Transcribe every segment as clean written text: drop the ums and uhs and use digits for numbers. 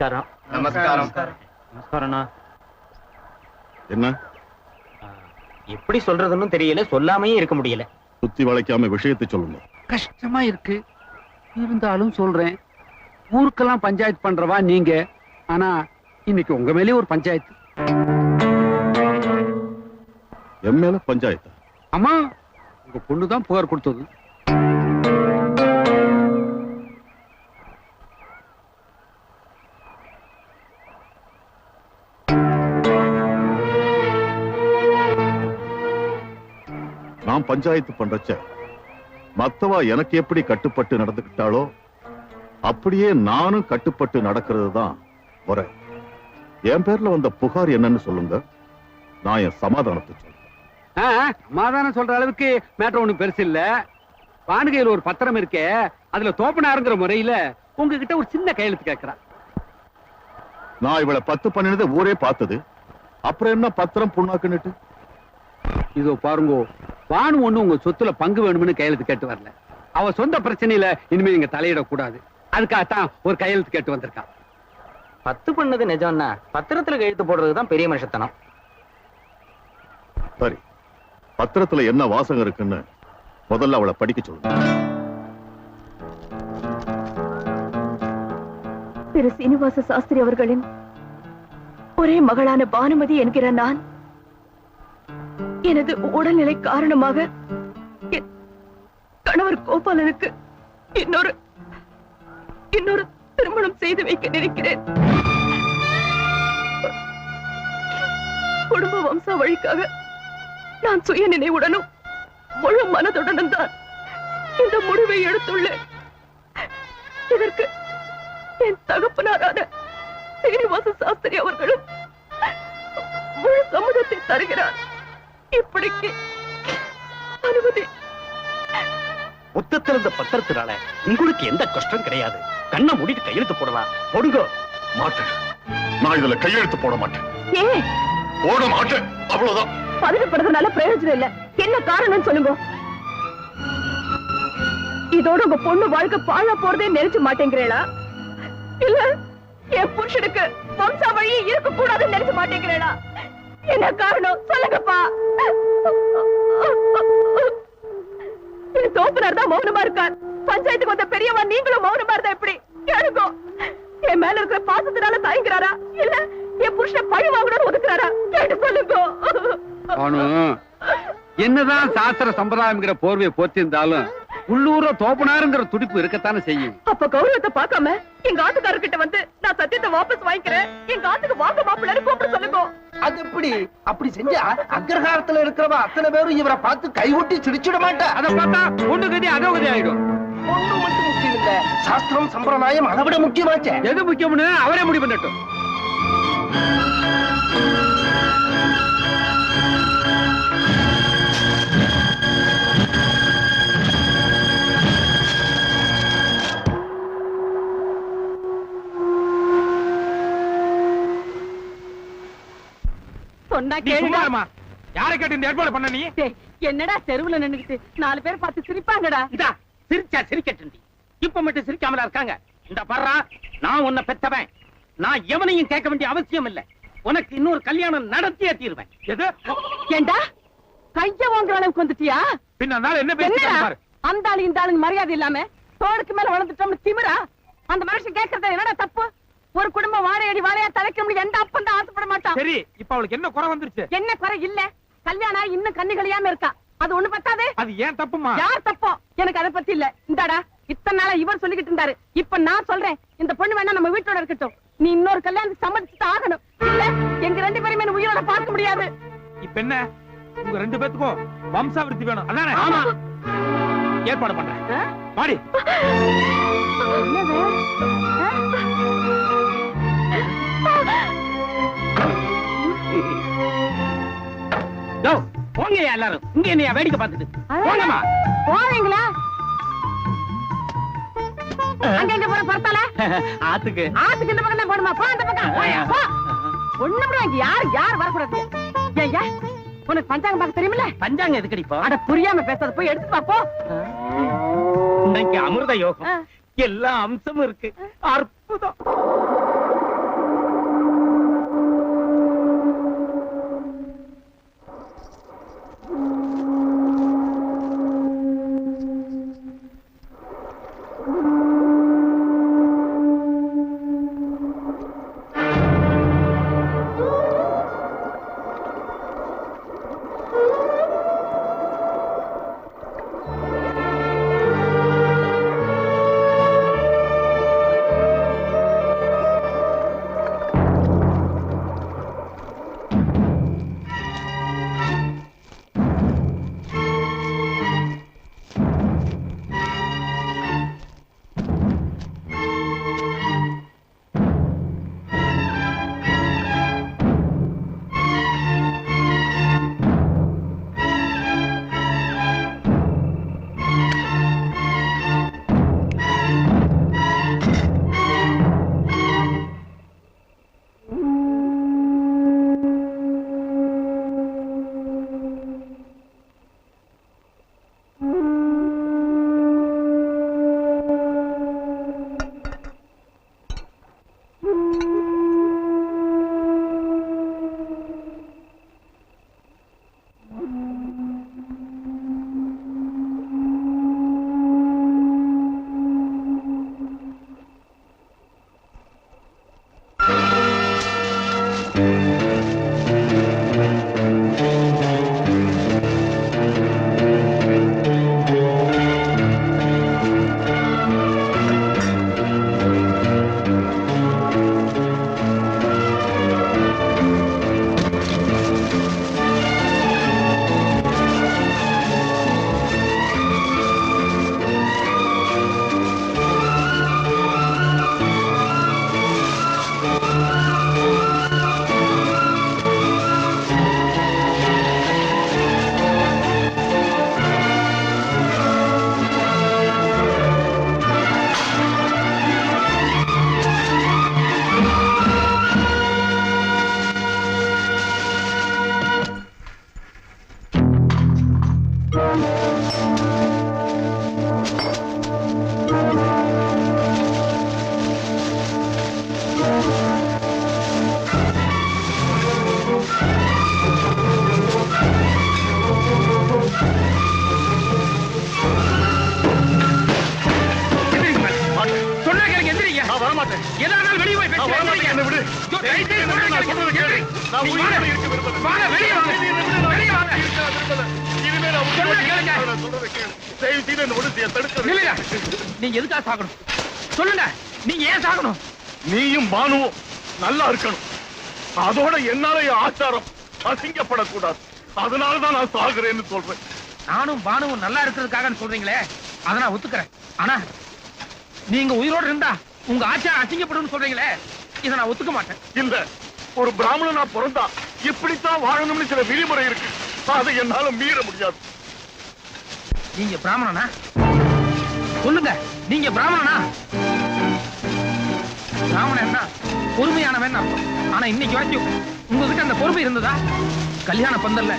நமஸ்காரம். நமஸ்காரம். நமஸ்காரம்ண்ணா. என்ன எப்படி சொல்றதுன்னு தெரியல, சொல்லாமையே இருக்க முடியல. சுத்தி வளைக்காம விஷயத்தை சொல்லுங்க. கஷ்டமா இருக்கு, இருந்தாலும் சொல்றேன். ஊருக்கெல்லாம் பஞ்சாயத்து பண்றவா நீங்க, ஆனா இன்னைக்கு உங்க மேலே ஒரு பஞ்சாயத்து. என் மேல பஞ்சாயத்து? அம்மா, உங்க பொண்ணுதான் புகார் கொடுத்தது. நான் பஞ்சாயத்து பண்றச்ச மத்தவா எனக்கு எப்படி கட்டுப்பட்டு நடந்துக்கிட்டாலோ அப்படியே நானும் கட்டுப்பட்டு நடக்கிறது தான் முறை. என் பேர்ல வந்த புகார் என்னன்னு சொல்லுங்க, நான் என் சமாதானத்தை சொல்றேன். சமாதானம் சொல்ற அளவுக்கு மேட்டர் ஒண்ணும் பெருசு இல்ல. வானுகையில் ஒரு பத்திரம் இருக்கே, அதுல தோப்பனாருங்கிற முறையில உங்ககிட்ட ஒரு சின்ன கையெழுத்து கேட்கிறா. நான் இவளை 10 பண்ணினதை ஊரே பார்த்தது, அப்புறம் என்ன பத்திரம் புண்ணாக்குன்னுட்டு? இதோ பாருங்க, வானு ஒண்ணு உங்க சொத்துல பங்கு வேணும்னு கையெழுத்து கேட்டு வரல. அவ சொந்த பிரச்சனையில இனிமே நீங்க தலையிடக்கூடாது, அதுக்காகத்தான் ஒரு கையெழுத்து கேட்டு வந்திருக்கா. 10 பண்ணது நிஜம்னா பத்திரத்துல கையெழுத்து போடுறதுதான் பெரிய மனுஷத்தனம். சரி, பத்திரத்துல என்ன வாசகம் இருக்குன்னு முதல்ல அவளை படிக்க சொல்லுங்க. திரு சீனிவாச சாஸ்திரி அவர்களின் ஒரே மகளான பானுமதி என்கிற நான் எனது உடல்நிலை காரணமாக என் கணவர் கோபாலனுக்கு இன்னொரு திருமணம் செய்து வைக்க நினைக்கிறேன். குடும்ப வம்சா வழிக்காக நான் சுய நினைவுடனும் முழு மனதுடனும் தான் இந்த முடிவை எடுத்துள்ளேன். இதற்கு என் தகப்பனாரான சீனிவாச சாஸ்திரி அவர்களும் முழு சம்மதத்தை தருகிறார். இப்படிக்கு அனுமதி. மொத்தத்தில் இந்த பத்திரத்தினால உங்களுக்கு எந்த கஷ்டம் கிடையாது. கண்ணை மூடிட்டு கையெழுத்து போடலாம். போடுங்க. மாட்டேன், நான் இதுல கையெழுத்து போட மாட்டேன். ஏன் போட மாட்டேன், அவ்வளவுதான். பதவிப்படுறதுனால பிரயோஜனம் இல்ல. என்ன காரணம் சொல்லுங்க. இதோட உங்க பொண்ணு வாழ்க்கை பாழா போறதே நினைச்சு மாட்டேங்கிறீங்களா? இல்ல என் புருஷனுக்கு வம்சா வழி இருக்க கூடாதுன்னு நினைச்சு மாட்டேங்கிறீங்களா? என்ன காரணம் சொல்லுங்கப்பா. என் தோப்பனார் தான் மௌனமா இருக்கார். பஞ்சாயத்துக்கு வந்த பெரியவா நீங்களும் மௌனமா இருந்தா எப்படி? கேளுங்க. என் மேல இருக்கிற பாசத்தினால தயங்குறாரா, இல்ல என் புருஷனை பழி வாங்கணும்னு ஒதுக்குறாரா? கேட்டு சொல்லுங்க. என்னதான் சாஸ்திர சம்பிரதாயம்ங்கிற போர்வையை போத்திருந்தாலும் உள்ளூர தோப்பனாருங்கிற துடிப்பு இருக்கத்தானே செய்யும். அப்ப கௌரவத்தை பார்க்காம எங்க ஆத்துக்காரர்கிட்ட வந்து நான் சத்தியத்தை வாபஸ் வாங்கிக்கிறேன், எங்க ஆத்துக்கு வாங்க மாப்பிள்ளை கூப்பிட சொல்லுங்க. அது எப்படி? அப்படி செஞ்சா அக்ரஹாரத்துல இருக்கிறவ அத்தனை பேரும் இவரை பார்த்து கைவிட்டி சிரிச்சிட மாட்டா. அதை பார்த்தா ஒண்ணு கதி அதோ கதி ஆயிடும். ஒண்ணு மட்டும் முக்கியம் இல்ல, சாஸ்திரம் சம்பிரதாயம் அதை விட முக்கியமாச்சே. எது முக்கியம்னு அவரே முடிவு பண்ணட்டும். யாரை கேட்டு இந்த ஏற்பாடு பண்ண? நீ என்னடா தெருவுல நின்னுக்கிட்டு 4 பேர் பார்த்து சிரிப்பாங்கடா. சிரிச்சா சிரிக்கட்டும். இப்ப மட்டும் சிரிக்காமலா இருக்காங்க. இந்த பர்றா, நான் உன்னை பெத்தவன். நான் எவனையும் கேட்க வேண்டிய அவசியம் இல்ல. உனக்கு இன்னொரு கல்யாணம் நடத்தியே தீருவேன். எது? ஏண்டா கைய வாங்குற அளவுக்கு வந்துட்டியா? பின்ன என்ன பேசுறாரு? அந்த ஆளு இந்த ஆளுங்க மரியாதை இல்லாம தோளுக்கு மேல வளர்ந்துட்டோம்னு திமிரா? அந்த மனுஷன் கேட்கறது என்னடா தப்பு? ஒரு குடும்பம் வாழையடி வாழையா தலைக்க முடியும் எந்த அப்பன் தான் ஆசைப்பட மாட்டான். சரி, இப்ப அவளுக்கு என்ன குறை வந்துருச்சு? என்ன குறை இல்ல, கல்யாணம் இன்னும் கண்ணு கழியாம இருக்கா. அது ஒண்ணு பத்தாது. அது ஏன் தப்புமா? யார் தப்போ எனக்கு அதை பத்தி இல்ல. இந்தாடா, இத்தனை நாளா இவர் சொல்லிக்கிட்டு இருந்தாரு. இப்ப நான் சொல்றேன், இந்த பொண்ணு வேணா நம்ம வீட்டோட இருக்கட்டும். நீ இன்னொரு கல்யாணம் சம்மதிச்சுட்டு ஆகணும். இல்ல எங்க 2 பேருமே உயிரோட பார்க்க முடியாது. இப்ப என்ன, உங்க 2 பேத்துக்கும் வம்சாவிருத்தி வேணும் அதானே? ஆமா, ஏற்பாடு பண்றேன். மாடி. போங்க எல்லாரும். இங்க என்னைய வேடிக்கை பார்த்துட்டு போங்கம்மா. போவீங்களா? அங்க எங்க போற பரத்தால? ஆத்துக்கு. ஆத்துக்கு இந்த பக்கம் தான் போணுமா? போ அந்த பக்கம். போ. ஒண்ணும் யார் வரக்கூடாது. ஏய்யா, உனக்கு பஞ்சாங்கம் பார்க்க தெரியுமில்ல? பஞ்சாங்கம் எதுக்கடி இப்போ? அட புரியாம பேசாத, போய் எடுத்து பாப்போ. இன்னைக்கு அமிர்த யோகம், எல்லா அம்சமும் இருக்கு. அற்புதம். நீங்க எதுக்காக சாகணும் சொல்லுங்க, நீங்க ஏன் சாகணும்? நீயும் பானுவும் நல்லா இருக்கணும், அதோட என்னால ஆச்சாரம் அசிங்கப்படக்கூடாது, அதனாலதான் நான் சாகுறேன்னு சொல்றேன். நானும் பானுவும் நல்லா இருக்கிறதுக்காக சொல்றீங்களே, அதை நான் ஒத்துக்கிறேன். ஆனா நீங்க உயிரோடு இருந்தா உங்க ஆச்சாரம் அசிங்கப்படும் சொல்றீங்களே, இதை நான் ஒத்துக்க மாட்டேன். இல்ல, ஒரு பிராமணனா பிறந்தா இப்படித்தான் வாழணும்னு சில விதிமுறை இருக்கு, அதை என்னால மீற முடியாது. நீங்க பிராமணனா? சொல்லுங்க, நீங்க பிராமணனா? பிராமணன்னா பொறுமையானவன் அர்த்தம். ஆனா இன்னைக்கு வரைக்கும் உங்ககிட்ட அந்த பொறுமை இருந்ததா? கல்யாண பந்தல்ல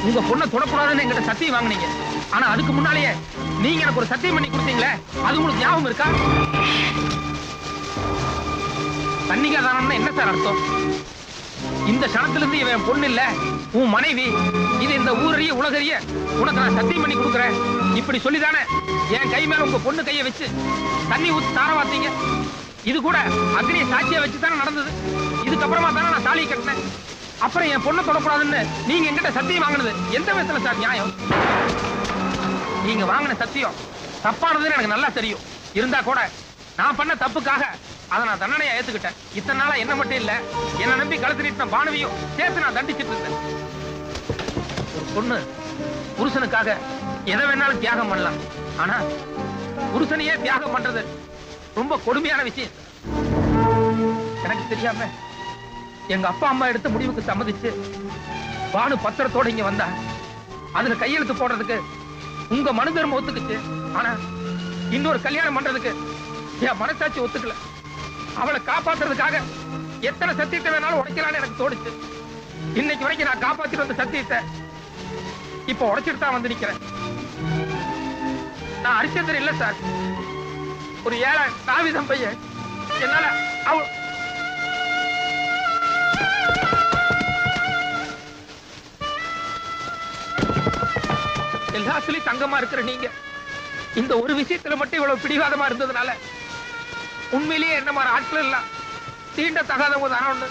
உங்க பொண்ணை தொடக்கூடாதுன்னு என்கிட்ட சத்தியம் வாங்குனீங்க. ஆனா அதுக்கு முன்னாலேயே நீங்க எனக்கு ஒரு சத்தியம் பண்ணி கொடுத்தீங்களே, அது உங்களுக்கு ஞாபகம் இருக்கா? கன்னிகாதானம்னா என்ன சார் அர்த்தம்? இந்த சனத்திலிருந்து இவன் பொண்ணு இல்ல, உன் மனைவி, இது இந்த ஊரறிய உலகறிய உனக்கு நான் சத்தியம் பண்ணி கொடுக்குறேன் இப்படி சொல்லிதானே என் கை மேல உங்க பொண்ணு கையை வச்சு தண்ணி ஊத்தி தார வாத்தீங்க. இது கூட அக்னியை சாட்சியா வச்சு தானே நடந்தது. இதுக்கப்புறமா தானே நான் தாலியை கட்டினேன். அப்புறம் என் பொண்ணை தொடக்கூடாதுன்னு நீங்க என்கிட்ட சத்தியம் வாங்கினது எந்த விதத்துல சார் நியாயம்? நீங்க வாங்கின சத்தியம் தப்பானதுன்னு எனக்கு நல்லா தெரியும். இருந்தா கூட நான் பண்ண தப்புக்காக அதை நான் தண்டனையா ஏத்துக்கிட்டேன். இத்தனை நாளா என்ன மட்டும் இல்ல, என்ன நம்பி கழுத்து நீட்டின பானுவையும் சேர்த்து நான் தண்டிச்சிட்டு இருந்தேன். ஒரு பொண்ணு புருஷனுக்காக எதை வேணாலும் தியாகம் பண்ணலாம், ஆனா புருஷனையே தியாகம் பண்றது ரொம்ப கொடுமையான விஷயம். எனக்கு தெரியாம எங்க அப்பா அம்மா எடுத்த முடிவுக்கு சம்மதிச்சு பானு பத்திரத்தோட இங்க வந்தா, அதுல கையெழுத்து போடுறதுக்கு உங்க மனு தர்மம் ஒத்துக்குச்சு. ஆனா இன்னொரு கல்யாணம் பண்றதுக்கு என் மனசாட்சி ஒத்துக்கல. அவளை காப்பாத்துறதுக்காக எத்தனை சத்தியத்தை வேணாலும் உடைக்கலான்னு எனக்கு தோணுச்சு. இன்னைக்கு வரைக்கும் நான் காப்பாத்திட்டு வந்த சத்தியத்தை இப்ப உடைச்சிட்டு தான் வந்து நிக்கிறேன். நான் ஹரிச்சந்திரன் இல்ல சார், ஒரு ஏழை தாவீதம் பையன். என்னால எல்லாத்துலயும் தங்கமா இருக்கிற நீங்க இந்த ஒரு விஷயத்துல மட்டும் இவ்வளவு பிடிவாதமா இருந்ததுனால உண்மையிலேயே என்ன மாதிரி ஆட்கள் எல்லாம் தீண்ட தகாதவங்க தானே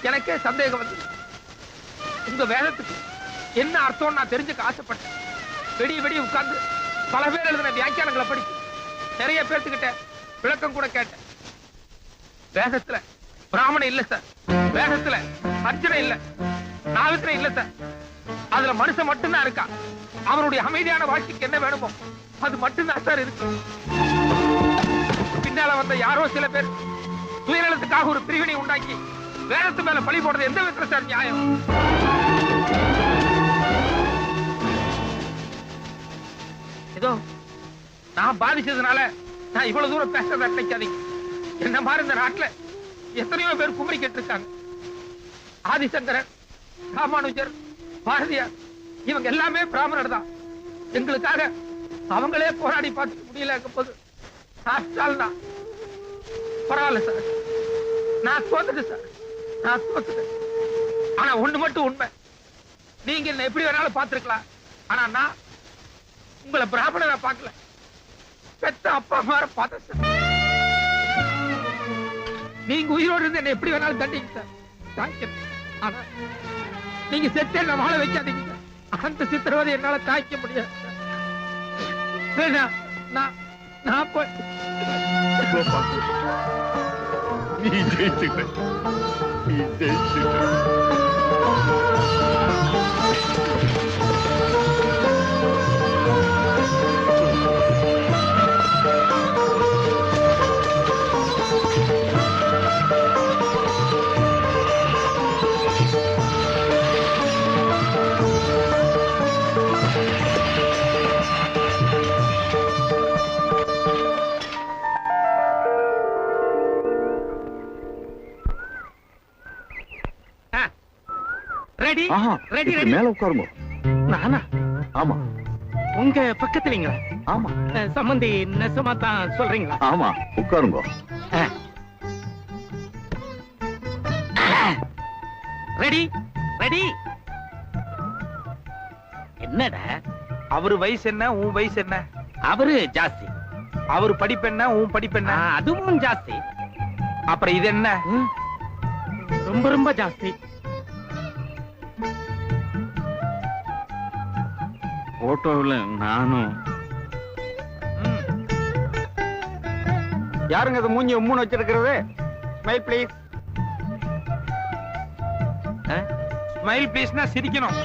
எனக்கே சந்தேகம் வந்து. உங்க வேதத்துக்கு என்ன அர்த்தம் நான் தெரிஞ்சுக்க ஆசைப்பட்டேன். வெடிய உட்கார்ந்து பல பேர் எழுதின வியாக்கியானங்களை படிச்சு நிறைய பேர்த்துக்கிட்ட விளக்கம் கூட கேட்டேன். வேதத்துல பிராமணன் இல்ல சார், வேதத்துல அர்ச்சனை இல்ல, நாவித்திரம் இல்ல சார். அதுல மனுஷன் மட்டும்தான் இருக்கா. அவனுடைய அமைதியான வாழ்க்கைக்கு என்ன வேணுமோ அது மட்டும்தான் சார் இருக்கு. பின்னால வந்த யாரோ சில பேர் சுயநலத்துக்காக ஒரு பிரிவினை உண்டாக்கி வேதத்து மேல பழி போடுறது எந்த விதத்துல சார் நியாயம்? ஏதோ நான் பாதிச்சதுனால நான் இவ்வளவு தூரம் பேசுறத நினைக்காதீங்க. என்ன மாதிரி இந்த நாட்டுல எத்தனையோ பேர் குமரி கேட்டு இருக்காங்க. ஆதிசங்கரன், ராமானுஜர், பாரதியார் இவங்க எல்லாமே பிராமணர் தான். எங்களுக்காக அவங்களே போராடி பார்த்துக்க முடியல போது பரவாயில்ல சார், நான் தோத்துட்டேன் சார், நான் தோத்துட்டேன். ஆனா ஒண்ணு மட்டும் உண்மை, நீங்க என்ன எப்படி வேணாலும் பார்த்திருக்கலாம், ஆனா நான் உங்களை பிராமணரா பார்க்கல, பெத்த அப்பா அம்மா பார்த்தேன் சார். நீங்க உயிரோடு இருந்து என்ன எப்படி வேணாலும் தண்டிங்க சார், தாய்க்க. ஆனா நீங்க செத்து என்ன வாழ வைக்காதீங்க சார். அந்த சித்திரவதை என்னால தாய்க்க முடியாது சார். நான் போய் நீ ஜெயிச்சுக்க, நீ ஜெயிச்சுக்க. ரெடி ஆஹா, ரெடி இப்படி ரெடி மேல உட்காருங்க. நானா? ஆமா, உங்க பக்கத்துலீங்களா? ஆமா சம்பந்தி நெசமா தான் சொல்றீங்களா? ஆமா, உட்காருங்க. Ready ready. என்னடா? அவரு வயசு என்ன, உன் வயசு என்ன? அவரு ஜாஸ்தி, அவரு படிப்பு என்ன, உன் படிப்பு என்ன? அதுவும் ஜாஸ்தி. அப்புறம் இது என்ன? ரொம்ப ரொம்ப ஜாஸ்தி. போட்டோவில் நானும். யாருங்க அது மூஞ்சி உம்முன்னு வச்சிருக்கிறது? Smile please. ஸ்மைல் ப்ளீஸ்னா சிரிக்கணும்.